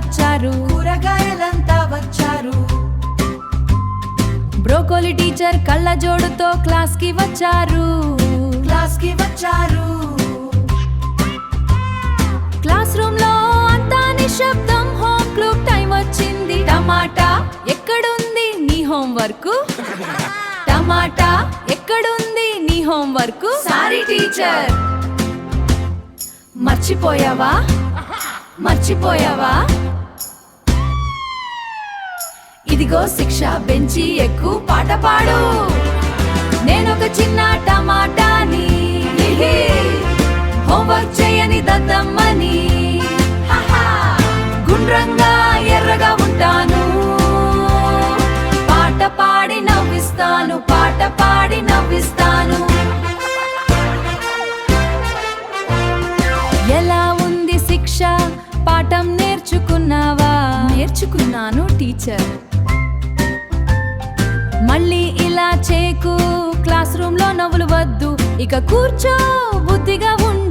వచ్చారు, కూరగాయలంతా వచ్చారు. Broccoli teacher కళ్ళజోడుతో class కి వచ్చారు, క్లాస్ కి వచ్చారు. క్లాస్ రూమ్ లో అంతా నిశ్శబ్దం. హోమ్ క్లూక్ టైం వచ్చింది. టమాటా ఎక్కడుంది నీ హోంవర్క్? టమాటా ఎక్కడుంది నీ హోంవర్క్? Sorry teacher. మర్చిపోయావా? మర్చిపోయావా? ఇదిగో శిక్ష, బెంచి ఎక్కు, పాట పాడు. నేనొక చిన్న టమాటాని, హోంవర్క్ చేయని దద్దమ్మని. గుండ్రంగా ఎర్రగా ఉంటాను, పాట పాడి నవ్విస్తాను, పాట పాడి నవ్విస్తాను. ఎలా ఉంది శిక్ష? పాఠం నేర్చుకున్నావా? నేర్చుకున్నాను టీచర్. మళ్ళీ ఇలా చేకు, క్లాస్ రూమ్ లో నవ్వులు వద్దు, ఇక కూర్చో, బుద్ధిగా ఉండు.